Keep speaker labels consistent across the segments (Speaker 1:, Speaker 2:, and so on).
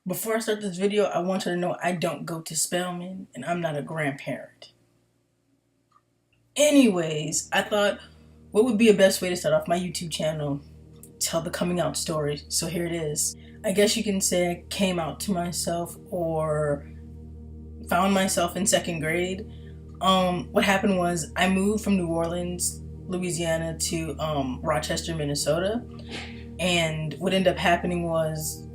Speaker 1: Before I start this video, I want you to know I don't go to Spelman and I'm not a grandparent. Anyways, I thought what would be a best way to start off my YouTube channel? Tell the coming out story. So here it is. I guess you can say I came out to myself or found myself in second grade. What happened was I moved from New Orleans, Louisiana to Rochester, Minnesota. And what ended up happening was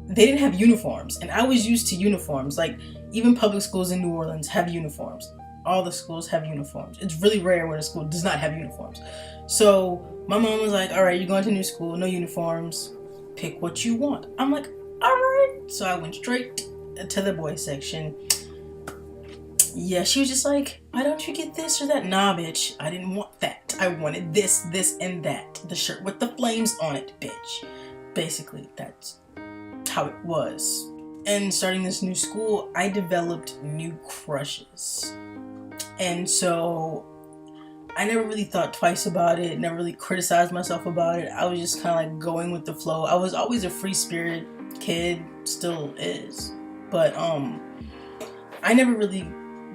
Speaker 1: they didn't have uniforms, and I was used to uniforms. Like, even public schools in New Orleans have uniforms. All the schools have uniforms. It's really rare when a school does not have uniforms. So my mom was like, all right, you're going to new school, no uniforms, pick what you want. I'm like, all right. So I went straight to the boys section. Yeah, she was just like, why don't you get this or that? Nah, bitch, I didn't want that. I wanted this, this, and that. The shirt with the flames on it, bitch. Basically, that's how it was. And starting this new school, I developed new crushes. And so I never really thought twice about it, never really criticized myself about it. I was just kind of like going with the flow. I was always a free spirit kid, still is. But I never really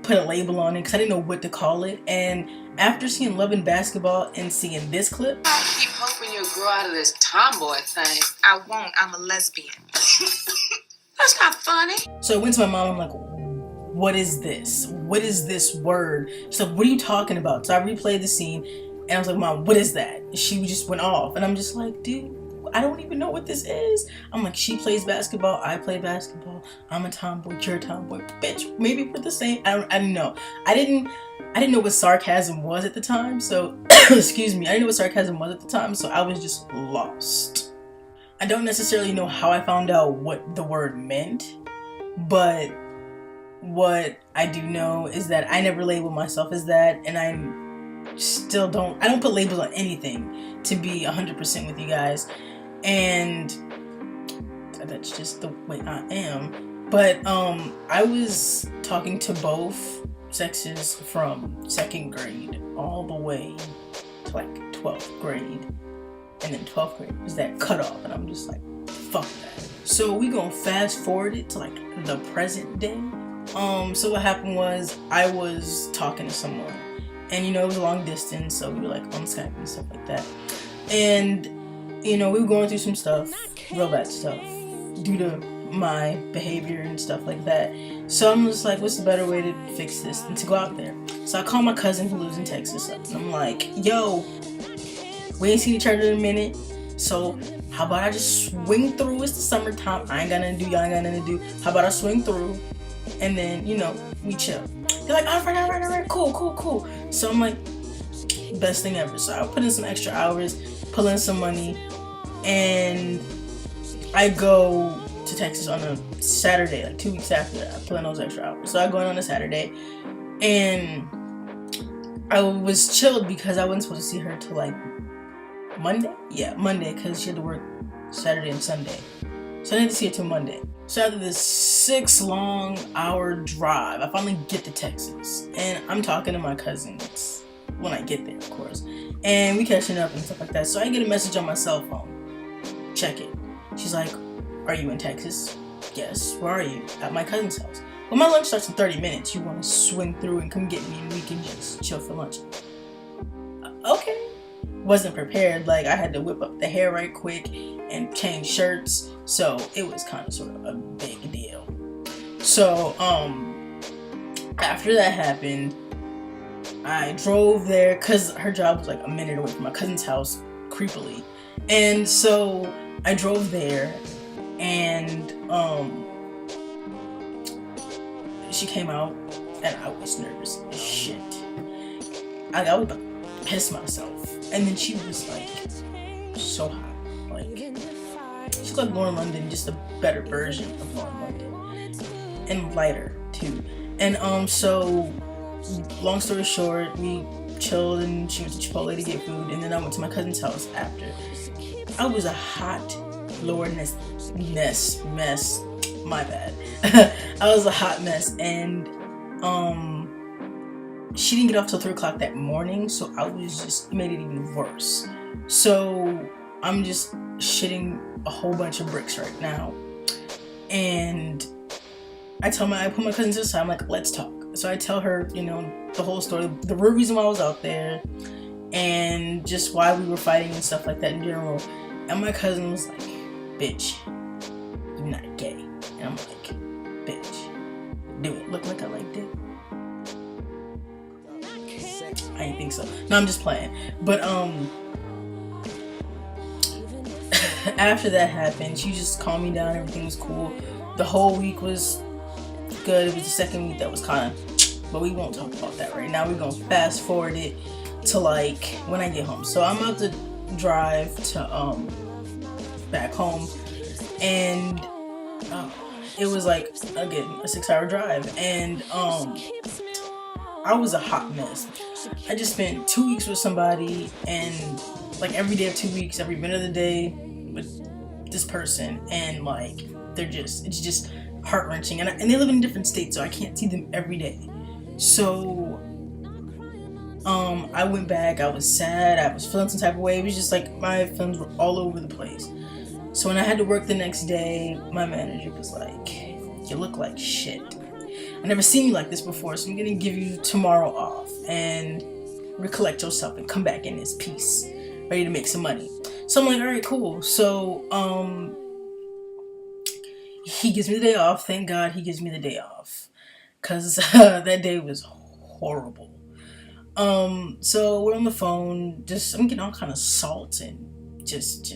Speaker 1: put a label on it because I didn't know what to call it. And after seeing Love and Basketball and seeing this clip,
Speaker 2: I keep hoping you'll grow out of this tomboy thing. I won't. I'm a lesbian. That's not funny.
Speaker 1: So I went to my mom. I'm like, what is this? What is this word? She's like, what are you talking about? So I replayed the scene and I was like, Mom, what is that? She just went off. And I'm just like, dude, I don't even know what this is. I'm like, she plays basketball, I play basketball. I'm a tomboy, you're a tomboy. Bitch, maybe we're the same. I don't know. I didn't know what sarcasm was at the time. So, excuse me. I didn't know what sarcasm was at the time. So I was just lost. I don't necessarily know how I found out what the word meant, but what I do know is that I never labeled myself as that, and I don't put labels on anything, to be 100% with you guys, and that's just the way I am. But I was talking to both sexes from second grade all the way to like 12th grade, and then 12th grade was that cutoff, and I'm just like, fuck that. So we gonna fast forward it to like the present day. So what happened was I was talking to someone, and it was a long distance, so we were like on Skype and stuff like that. And we were going through some stuff, real bad stuff, due to my behavior and stuff like that. So I'm just like, what's the better way to fix this than to go out there? So I call my cousin who lives in Texas up, and I'm like, yo, we ain't seen each other in a minute, so how about I just swing through? It's the summertime, I ain't got nothing to do, y'all ain't got nothing to do. How about I swing through? And then, we chill. They're like, all right, cool. So I'm like, best thing ever. So I put in some extra hours, pull in some money, and I go to Texas on a Saturday, like 2 weeks after that. I pull in those extra hours. So I go in on a Saturday, and I was chilled because I wasn't supposed to see her till like Monday? Yeah, Monday, because she had to work Saturday and Sunday. So I didn't see her till Monday. So after this 6 long hour drive, I finally get to Texas. And I'm talking to my cousins when I get there, of course. And we catching up and stuff like that. So I get a message on my cell phone. Check it. She's like, are you in Texas? Yes. Where are you? At my cousin's house. Well, my lunch starts in 30 minutes. You want to swing through and come get me and we can just chill for lunch. Okay. Wasn't prepared. Like, I had to whip up the hair right quick and change shirts, so it was kind of sort of a big deal. So after that happened, I drove there because her job was like a minute away from my cousin's house, creepily. And so I drove there, and she came out, and I was nervous as shit. I was about to piss myself. And then she was like so hot. Like, she's like Lauren London, just a better version of Lauren London. And lighter too. And so long story short, we chilled and she went to Chipotle to get food, and then I went to my cousin's house after. I was a hot Lord mess. My bad. I was a hot mess, and she didn't get off till 3 o'clock that morning, so I was just, made it even worse. So I'm just shitting a whole bunch of bricks right now. And I put my cousin to the side. I'm like, let's talk. So I tell her, you know, the whole story, the real reason why I was out there, and just why we were fighting and stuff like that in general. And my cousin was like, bitch, you're not gay. And I'm like, bitch, do it look like I liked it? I didn't think so. No, I'm just playing. But after that happened, she just calmed me down. Everything was cool. The whole week was good. It was the second week that was kind of, but we won't talk about that right now. We're gonna fast forward it to like when I get home. So I'm about to drive to back home, and it was like, again, a 6-hour drive, and I was a hot mess. I just spent 2 weeks with somebody, and like every day of 2 weeks, every minute of the day with this person, and like it's just heart-wrenching, and they live in a different state, so I can't see them every day. So I went back. I was sad. I was feeling some type of way. It was just like my feelings were all over the place. So when I had to work the next day, my manager was like, you look like shit. I never seen you like this before, so I'm gonna give you tomorrow off and recollect yourself and come back in this piece, ready to make some money. So I'm like, all right, cool. So he gives me the day off. Thank God he gives me the day off, cause that day was horrible. So we're on the phone. I'm getting all kind of salt and just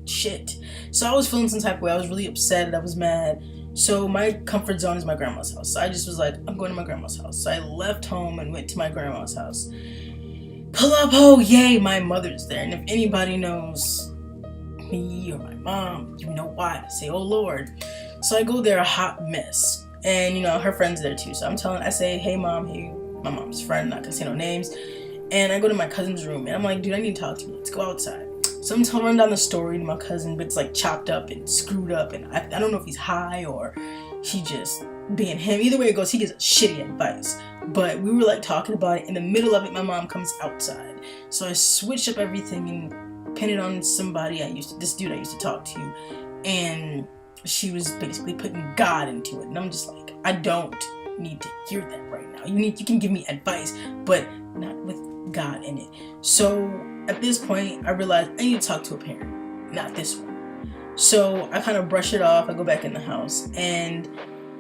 Speaker 1: shit. So I was feeling some type of way. I was really upset. I was mad. So my comfort zone is my grandma's house. So I just was like, I'm going to my grandma's house. So I left home and went to my grandma's house. Pull up, oh yay, my mother's there. And if anybody knows me or my mom, you know why. I say, oh Lord. So I go there a hot mess. And you know, her friend's there too. So I say, hey mom, hey, my mom's friend, not gonna say no names. And I go to my cousin's room and I'm like, dude, I need to talk to you. Let's go outside. So I'm telling down the story to my cousin, but it's like chopped up and screwed up, and I don't know if he's high or he just being him. Either way it goes, he gives shitty advice. But we were like talking about it. In the middle of it, my mom comes outside. So I switched up everything and pinned it on somebody this dude I used to talk to, and she was basically putting God into it. And I'm just like, I don't need to hear that right now. You can give me advice, but not with God in it. So at this point, I realized I need to talk to a parent, not this one. So I kind of brush it off. I go back in the house, and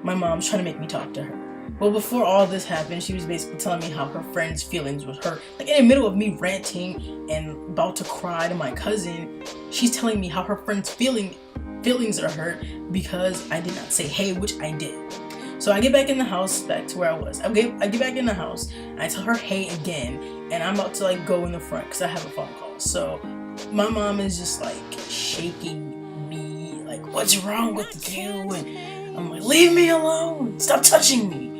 Speaker 1: my mom's trying to make me talk to her. Well, before all this happened, she was basically telling me how her friend's feelings was hurt. Like in the middle of me ranting and about to cry to my cousin, she's telling me how her friend's feelings are hurt because I did not say hey, which I did. So I get back in the house, back to where I was. I get back in the house, and I tell her hey again, and I'm about to like go in the front because I have a phone call. So my mom is just like shaking me, like, what's wrong with you? And I'm like, leave me alone, stop touching me.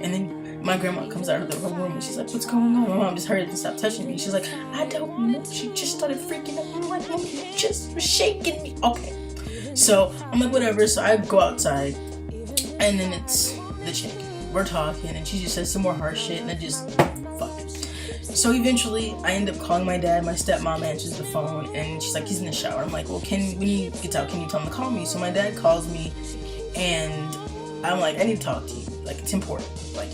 Speaker 1: And then my grandma comes out of her room and she's like, what's going on? My mom just hurried to stop touching me. She's like, I don't know. She just started freaking out. I'm like, Mommy, you just was shaking me. Okay. So I'm like, whatever. So I go outside, and then it's the chick. We're talking, and she just says some more harsh shit, and I just fuck it. So eventually, I end up calling my dad. My stepmom answers the phone, and she's like, he's in the shower. I'm like, well, when he gets out, can you tell him to call me? So my dad calls me, and I'm like, I need to talk to you. Like, it's important. Like,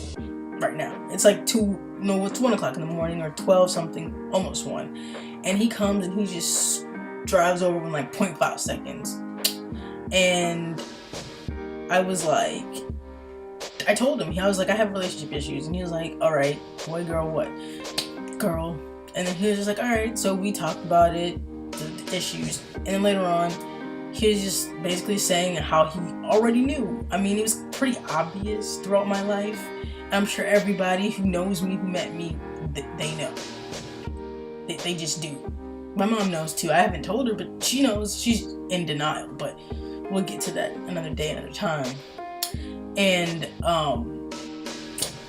Speaker 1: right now. It's like it's 1 o'clock in the morning, or 12 something, almost 1. And he comes, and he just drives over in like 0.5 seconds. And I was like, I told him, I was like, I have relationship issues. And he was like, all right, boy, girl, what? Girl. And then he was just like, all right. So we talked about it, the issues. And then later on, he was just basically saying how he already knew. I mean, it was pretty obvious throughout my life. I'm sure everybody who knows me, who met me, they know. They just do. My mom knows too. I haven't told her, but she knows. She's in denial. But we'll get to that another day, another time. And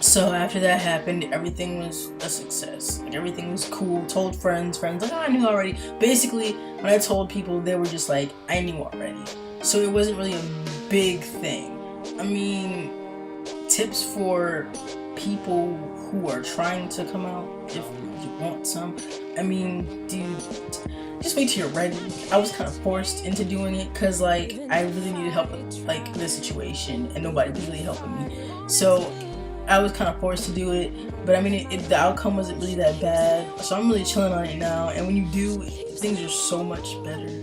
Speaker 1: so after that happened, everything was a success. Like, everything was cool. Told friends like, oh, I knew already. Basically, when I told people, they were just like, I knew already. So it wasn't really a big thing. I mean, tips for people who are trying to come out, if you want some. I mean, dude, just wait till you're ready. I was kind of forced into doing it because like I really needed help with like this situation and nobody was really helping me. So I was kind of forced to do it, but I mean the outcome wasn't really that bad. So I'm really chilling on it now, and when you do, things are so much better.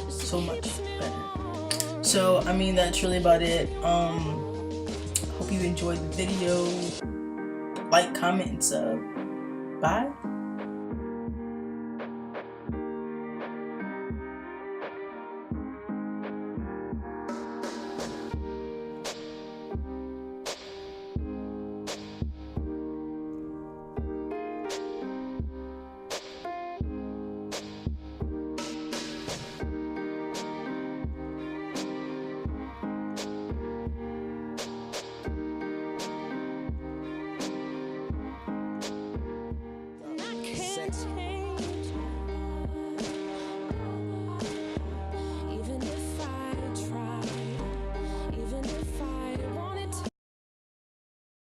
Speaker 1: So much better. So I mean that's really about it. Hope you enjoyed the video. Like, comment, and sub. Bye.